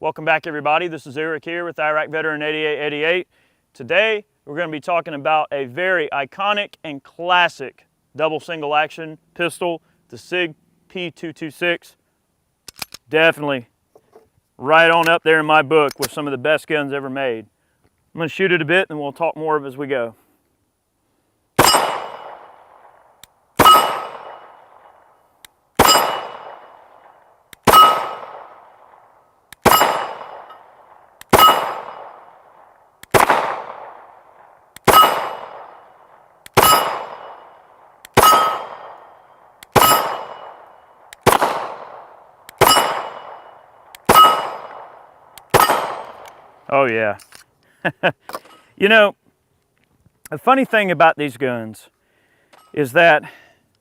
Welcome back, everybody. This is Eric here with Iraq Veteran 8888. Today, we're going to be talking about a very iconic and classic double single action pistol, the Sig P226. Definitely right on up there in my book with some of the best guns ever made. I'm going to shoot it a bit and we'll talk more of it as we go. Oh yeah. You know, the funny thing about these guns is that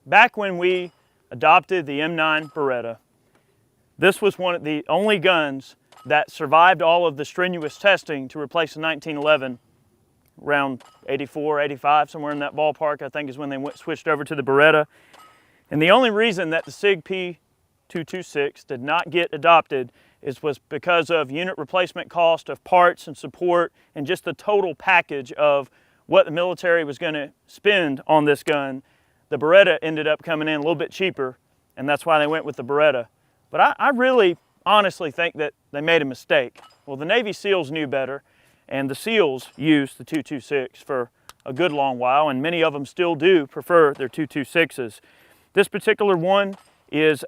back when we adopted the M9 Beretta, this was one of the only guns that survived all of the strenuous testing to replace the 1911, around 84, 85, somewhere in that ballpark, I think is when they switched over to the Beretta. And the only reason that the Sig P226 did not get adopted was because of unit replacement cost of parts and support and just the total package of what the military was going to spend on this gun. The Beretta ended up coming in a little bit cheaper, and that's why they went with the Beretta. But I really honestly think that they made a mistake. Well, the Navy SEALs knew better, and the SEALs used the 226 for a good long while, and many of them still do prefer their 226s. This particular one is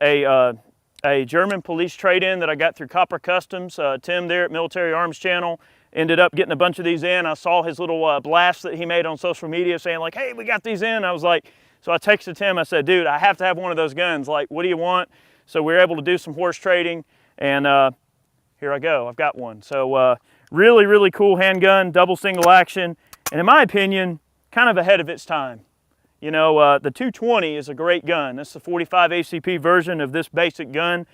a German police trade-in that I got through Copper Customs. Tim there at Military Arms Channel ended up getting a bunch of these in. I saw his little blast that he made on social media saying like, hey, we got these in. I was like, so I texted Tim, I said, dude, I have to have one of those guns. Like, what do you want? So we were able to do some horse trading, and here I go, I've got one. So really, really cool handgun, double single action, and in my opinion, kind of ahead of its time. You know, the 220 is a great gun. This is the 45 ACP version of this basic gun.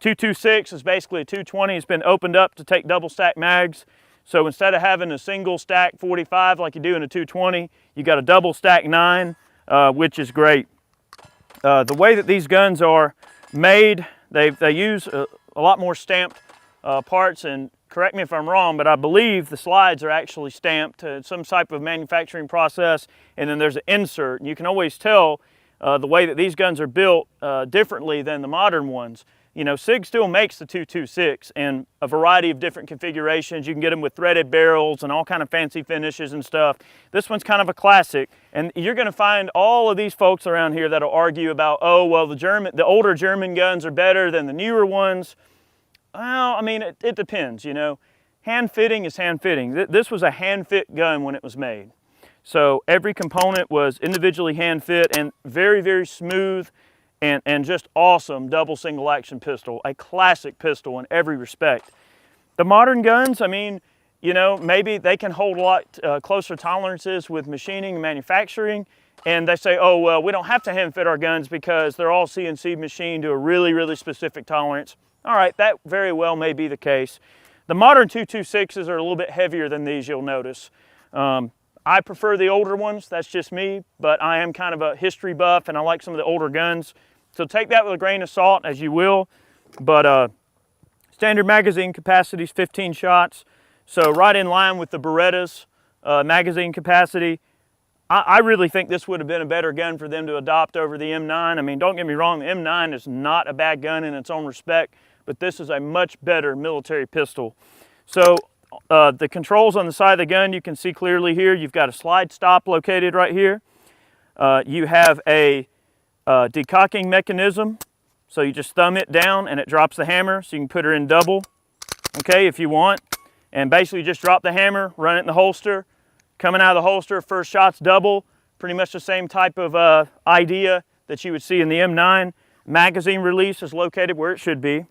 226 is basically a 220. It's been opened up to take double stack mags. So instead of having a single stack 45 like you do in a 220, you got a double stack 9, which is great. The way that these guns are made, they use a lot more stamped parts, and correct me if I'm wrong, but I believe the slides are actually stamped to some type of manufacturing process, and then there's an insert. And you can always tell the way that these guns are built differently than the modern ones. You know, Sig still makes the 226 in a variety of different configurations. You can get them with threaded barrels and all kind of fancy finishes and stuff. This one's kind of a classic, and you're going to find all of these folks around here that'll argue about, oh, well, the older German guns are better than the newer ones. Well, I mean, it depends, you know. Hand fitting is hand fitting. This was a hand fit gun when it was made. So every component was individually hand fit and very, very smooth and just awesome double single action pistol. A classic pistol in every respect. The modern guns, I mean, you know, maybe they can hold a lot closer tolerances with machining and manufacturing. And they say, oh, well, we don't have to hand fit our guns because they're all CNC machined to a really, really specific tolerance. All right, that very well may be the case. The modern 226s are a little bit heavier than these, you'll notice. I prefer the older ones, that's just me, but I am kind of a history buff and I like some of the older guns. So take that with a grain of salt as you will, but standard magazine capacity is 15 shots. So right in line with the Beretta's magazine capacity. I really think this would have been a better gun for them to adopt over the M9. I mean, don't get me wrong, the M9 is not a bad gun in its own respect, but this is a much better military pistol. So the controls on the side of the gun, you can see clearly here. You've got a slide stop located right here. You have a decocking mechanism. So you just thumb it down and it drops the hammer, so you can put her in double, okay, if you want. And basically just drop the hammer, run it in the holster. Coming out of the holster, first shot's double. Pretty much the same type of idea that you would see in the M9. Magazine release is located where it should be.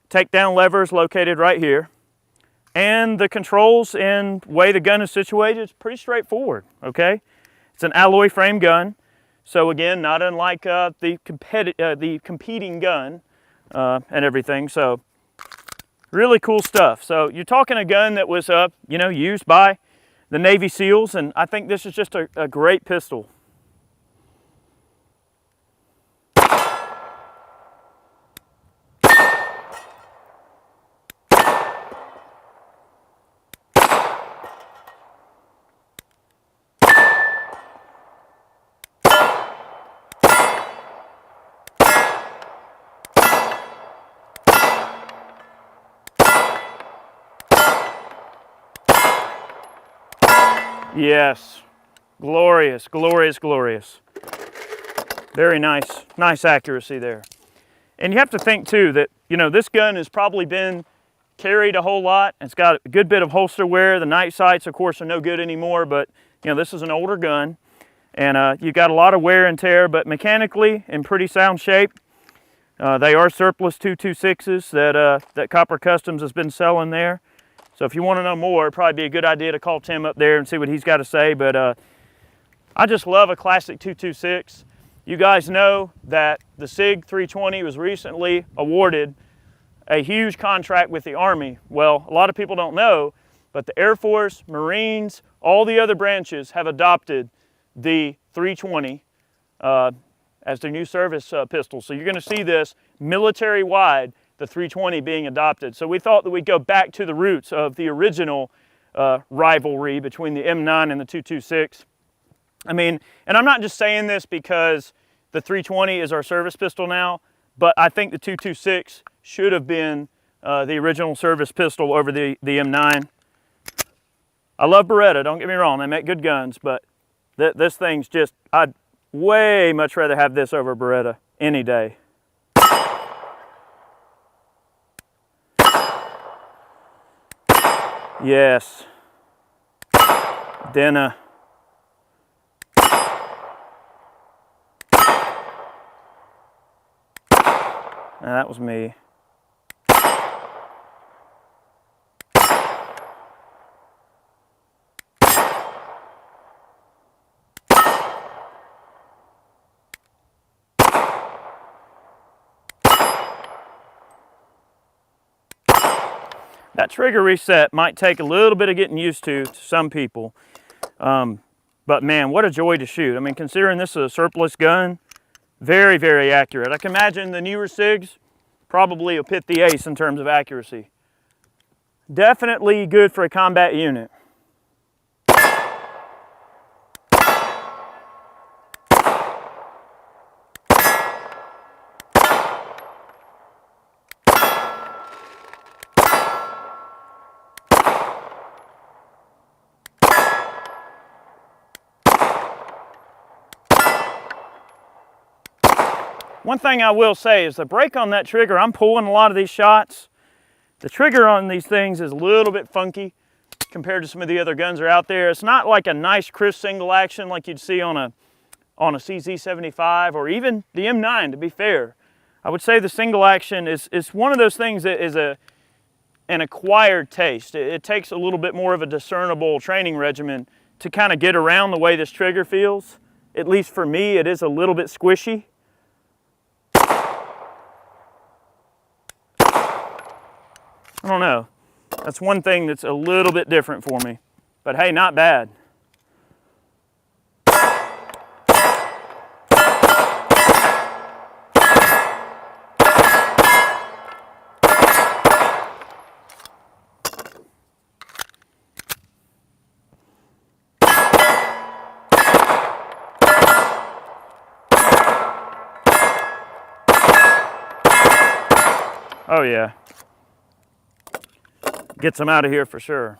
Takedown lever is located right here. And the controls and way the gun is situated is pretty straightforward, okay? It's an alloy frame gun. So again, not unlike the competing gun and everything. So really cool stuff. So you're talking a gun that was, you know, used by the Navy SEALs, and I think this is just a great pistol. Yes. Glorious, glorious, glorious. Very nice, nice accuracy there. And you have to think too that, you know, this gun has probably been carried a whole lot. It's got a good bit of holster wear. The night sights, of course, are no good anymore, but you know, this is an older gun. And you've got a lot of wear and tear, but mechanically in pretty sound shape. They are surplus 226s that Copper Customs has been selling there. So if you want to know more, it'd probably be a good idea to call Tim up there and see what he's got to say. But I just love a classic 226. You guys know that the Sig 320 was recently awarded a huge contract with the Army. Well, a lot of people don't know, but the Air Force, Marines, all the other branches have adopted the 320 as their new service pistol. So you're going to see this military-wide, the 320 being adopted. So we thought that we'd go back to the roots of the original rivalry between the M9 and the 226. I mean, and I'm not just saying this because the 320 is our service pistol now, but I think the 226 should have been the original service pistol over the M9. I love Beretta, don't get me wrong, they make good guns, but this thing's just, I'd way much rather have this over Beretta any day. Yes. Denna. That was me. That trigger reset might take a little bit of getting used to some people. But man, what a joy to shoot. I mean, considering this is a surplus gun, very, very accurate. I can imagine the newer SIGs probably will pit the ace in terms of accuracy. Definitely good for a combat unit. One thing I will say is the brake on that trigger, I'm pulling a lot of these shots. The trigger on these things is a little bit funky compared to some of the other guns that are out there. It's not like a nice crisp single action like you'd see on a CZ75 or even the M9, to be fair. I would say the single action is one of those things that is an acquired taste. It takes a little bit more of a discernible training regimen to kind of get around the way this trigger feels. At least for me, it is a little bit squishy. I don't know. That's one thing that's a little bit different for me. But hey, not bad. Oh yeah. Gets them out of here for sure.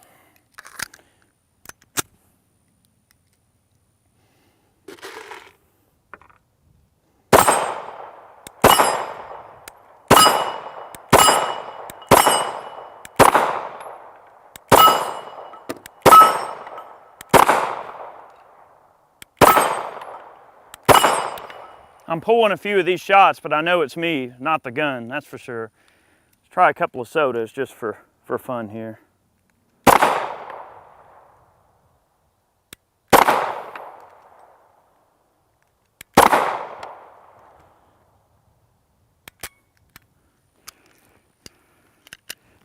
I'm pulling a few of these shots, but I know it's me, not the gun, that's for sure. Let's try a couple of sodas just for fun here.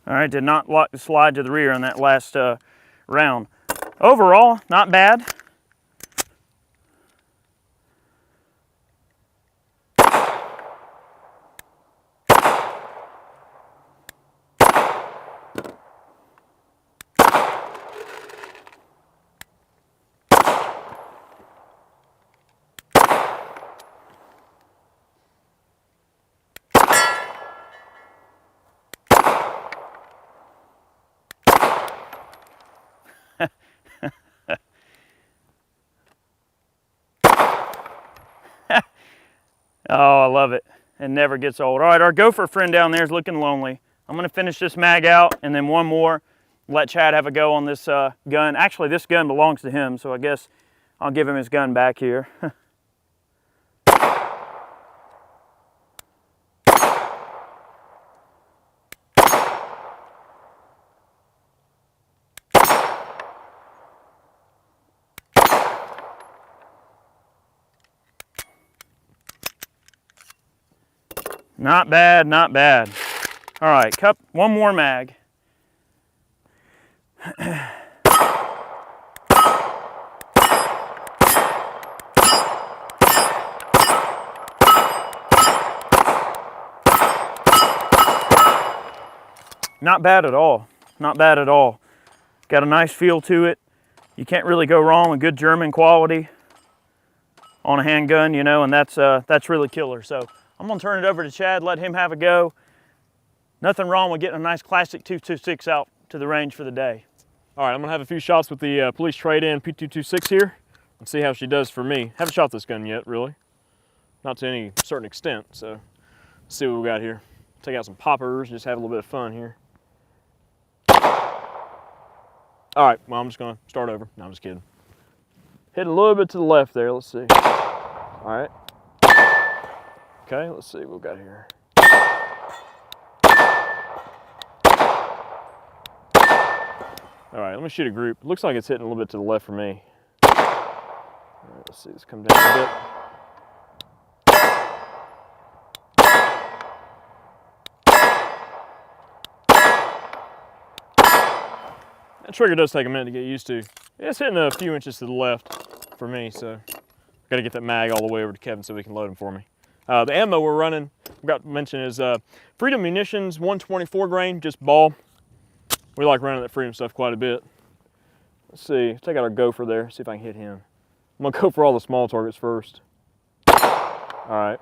All right, did not lock the slide to the rear on that last round. Overall, not bad. Oh, I love it. It never gets old. All right, our gopher friend down there is looking lonely. I'm gonna finish this mag out and then one more. Let Chad have a go on this gun. Actually, this gun belongs to him, so I guess I'll give him his gun back here. Not bad, not bad. All right, one more mag. Not bad at all, not bad at all. Got a nice feel to it. You can't really go wrong with good German quality on a handgun, you know, and that's really killer. So I'm gonna turn it over to Chad, let him have a go. Nothing wrong with getting a nice classic 226 out to the range for the day. All right, I'm gonna have a few shots with the police trade-in P226 here and see how she does for me. Haven't shot this gun yet, really. Not to any certain extent, so let's see what we got here. Take out some poppers, just have a little bit of fun here. All right, well, I'm just gonna start over. No, I'm just kidding. Hit a little bit to the left there, let's see. All right. Okay, let's see what we got here. All right, let me shoot a group. Looks like it's hitting a little bit to the left for me. All right, let's see, let's come down a bit. That trigger does take a minute to get used to. It's hitting a few inches to the left for me, so got to get that mag all the way over to Kevin so he can load them for me. The ammo we're running, forgot to mention, is Freedom Munitions 124 grain, just ball. We like running that Freedom stuff quite a bit. Let's see, take out our gopher there, see if I can hit him. I'm gonna go for all the small targets first. All right.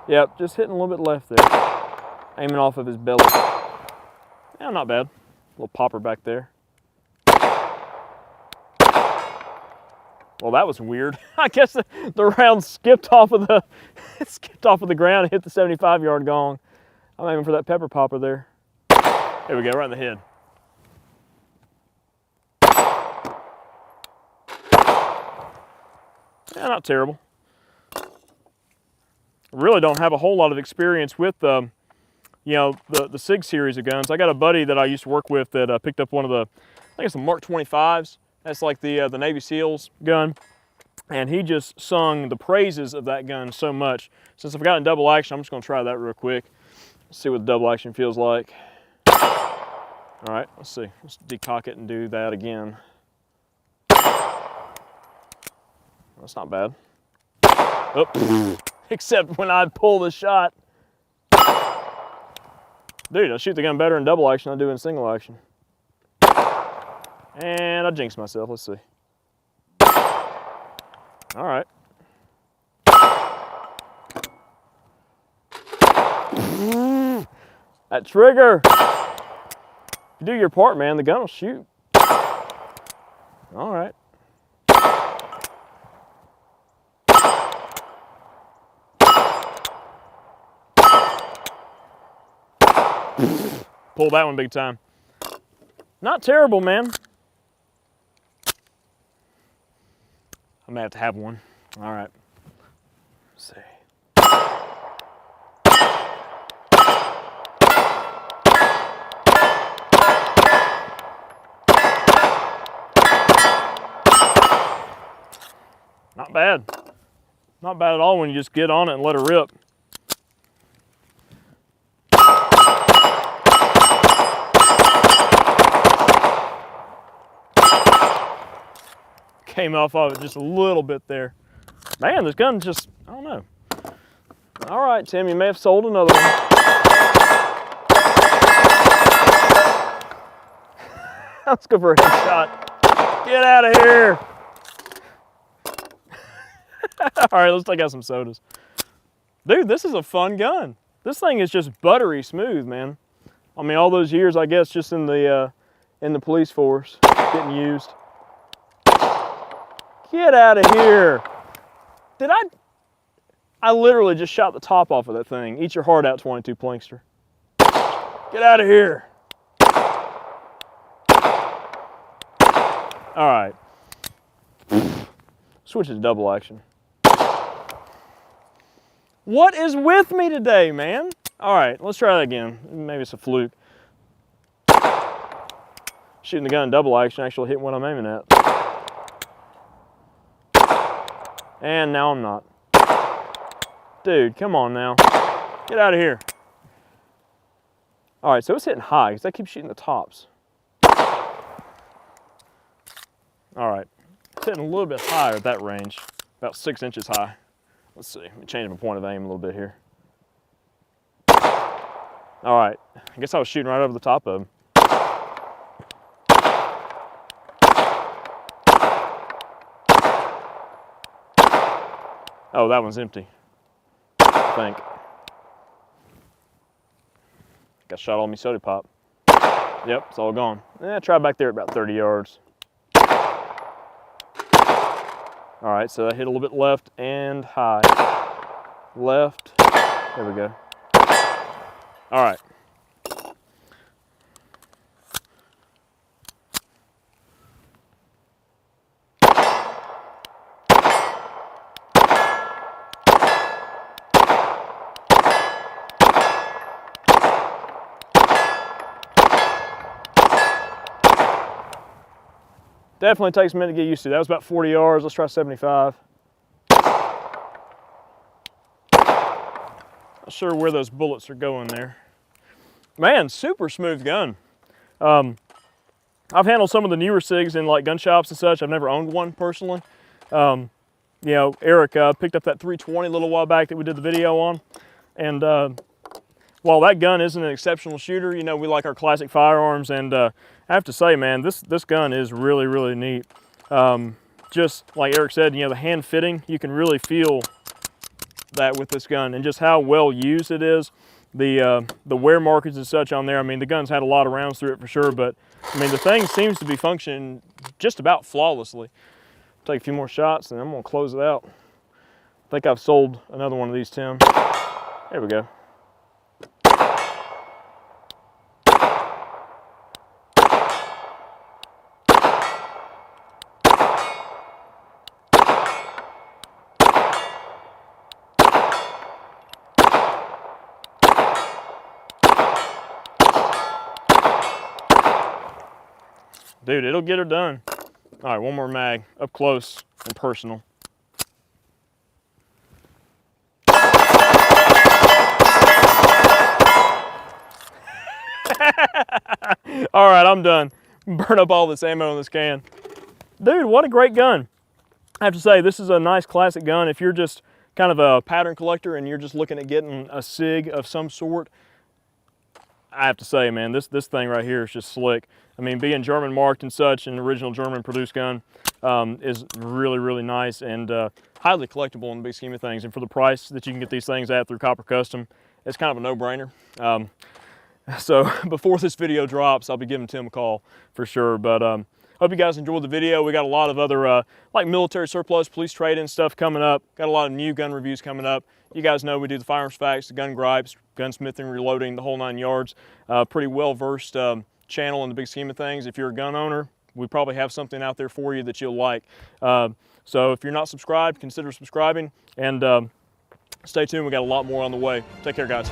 Yep, just hitting a little bit left there. Aiming off of his belly. Yeah, not bad. Little popper back there. Well, that was weird. I guess the round skipped off of the ground and hit the 75-yard gong. I'm aiming for that pepper popper there. There we go, right in the head. Yeah, not terrible. Really don't have a whole lot of experience with you know, the Sig series of guns. I got a buddy that I used to work with that picked up one of the, I think it's the Mark 25s. That's like the Navy SEALs gun. And he just sung the praises of that gun so much. Since I've gotten double action, I'm just gonna try that real quick. Let's see what the double action feels like. All right, let's see. Let's decock it and do that again. That's not bad. Oh. Except when I pull the shot. Dude, I shoot the gun better in double action than I do in single action. And I jinxed myself, let's see. All right. That trigger. You do your part, man, the gun will shoot. All right. Pull that one big time. Not terrible, man. I may have to have one. All right. Let's see. Not bad. Not bad at all when you just get on it and let it rip. Came off of it just a little bit there. Man, this gun just, I don't know. All right, Tim, you may have sold another one. Let's go for a headshot. Get out of here. All right, let's take out some sodas. Dude, this is a fun gun. This thing is just buttery smooth, man. I mean, all those years, I guess, just in the police force, getting used. Get out of here. Did I literally just shot the top off of that thing. Eat your heart out, 22 Plinkster. Get out of here. All right. Switch to double action. What is with me today, man? All right, let's try that again. Maybe it's a fluke. Shooting the gun in double action, actually hitting what I'm aiming at. And now I'm not. Dude, come on now. Get out of here. All right, so it's hitting high because I keep shooting the tops. All right, it's hitting a little bit higher at that range, about 6 inches high. Let's see, let me change my point of aim a little bit here. All right, I guess I was shooting right over the top of him. Oh, that one's empty, I think. Got shot on me soda pop. Yep, it's all gone. Try back there at about 30 yards. All right, so I hit a little bit left and high. Left, there we go. All right. Definitely takes a minute to get used to. That was about 40 yards. Let's try 75. Not sure where those bullets are going there. Man, super smooth gun. I've handled some of the newer SIGs in like gun shops and such. I've never owned one personally. You know, Eric picked up that 320 a little while back that we did the video on. And while that gun isn't an exceptional shooter, you know, we like our classic firearms, and I have to say, man, this gun is really, really neat. Just like Eric said, you know, the hand fitting, you can really feel that with this gun, and just how well used it is. The wear markings and such on there, I mean, the gun's had a lot of rounds through it for sure, but I mean, the thing seems to be functioning just about flawlessly. Take a few more shots and I'm gonna close it out. I think I've sold another one of these, Tim. There we go. Dude, it'll get her done. All right, one more mag, up close and personal. All right, I'm done. Burn up all this ammo in this can. Dude, what a great gun. I have to say, this is a nice classic gun. If you're just kind of a pattern collector and you're just looking at getting a SIG of some sort, I have to say, man, this thing right here is just slick. I mean, being German marked and such, an original German produced gun, is really, really nice and highly collectible in the big scheme of things. And for the price that you can get these things at through Copper Custom, it's kind of a no-brainer. So before this video drops, I'll be giving Tim a call for sure. But hope you guys enjoyed the video. We got a lot of other like military surplus, police trade-in stuff coming up. Got a lot of new gun reviews coming up. You guys know we do the firearms facts, the gun gripes, gunsmithing, reloading, the whole 9 yards. Pretty well-versed channel in the big scheme of things. If you're a gun owner, we probably have something out there for you that you'll like. So if you're not subscribed, consider subscribing, and stay tuned. We got a lot more on the way. Take care, guys.